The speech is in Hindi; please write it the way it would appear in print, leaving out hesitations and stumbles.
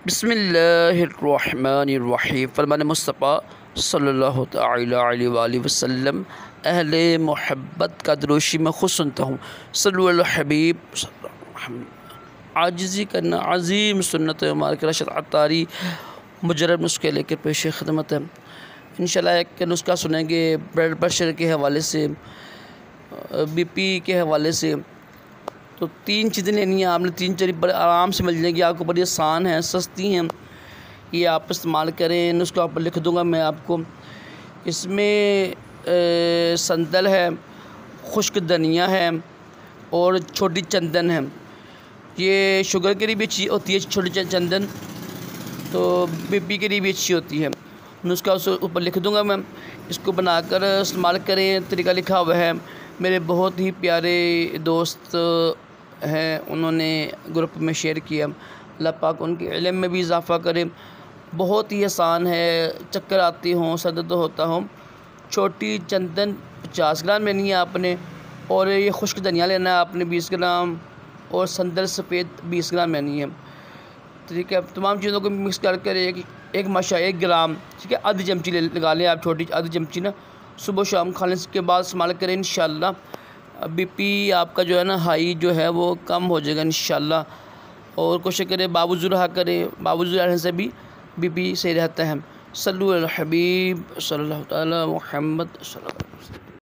बिस्मिल्लाहिर्रहमानिर्रहीम। फरमान मुस्तफ़ा सल्लल्लाहु तआला अलैहि वसल्लम, अहले मोहब्बत का दरूशी मैं खुद सुनता हूँ। सल्लल्लाहु अलैहि हबीब। आजिज़ी करना अज़ीम सुन्नत मार्क रशद अतारी मुजरब नुस्खे लेकर पेश खिदमत है। इंशाअल्लाह एक नुस्खा सुनेंगे ब्लड प्रेशर के हवाले से, बीपी के हवाले से। तो तीन चीज़ें लेनी है आपने, तीन चीज़ें बड़े आराम से मिल जाएंगी आपको, बड़ी आसान हैं, सस्ती हैं, ये आप इस्तेमाल करें। नुस्खा पर लिख दूंगा मैं आपको। इसमें संदल है, खुश्क धनिया है और छोटी चंदन है। ये शुगर के लिए भी अच्छी होती है छोटी चंदन, तो बीपी के लिए भी अच्छी होती है। नुस्खा उस ऊपर लिख दूंगा मैं, इसको बनाकर इस्तेमाल करें। तरीका लिखा हुआ है, मेरे बहुत ही प्यारे दोस्त हैं, उन्होंने ग्रुप में शेयर किया। अल्लाह पाक उनके इल्म में भी इजाफ़ा करे। बहुत ही आसान है, चक्कर आती हों, सर दर्द होता हो। छोटी चंदन 50 ग्राम लेनी है आपने, और ये खुश्क धनिया लेना है आपने 20 ग्राम, और संदल सफ़ेद 20 ग्राम लेनी है। ठीक है, तमाम चीज़ों को मिक्स कर एक माशा 1 ग्राम, ठीक है, आधी चमची लगा लें आप, छोटी आधी चमची ना, सुबह शाम खाने के बाद इस्तेमाल करें। इंशाअल्लाह बीपी आपका जो है ना हाई जो है वो कम हो जाएगा इंशाअल्लाह। और कोशिश करें बावजूद रहा करें, बावजूद रहने से भी बीपी सही रहता है। सल्लल्लाहु अलैहि हबीब सल्लल्लाहु अलैहि मुहम्मद।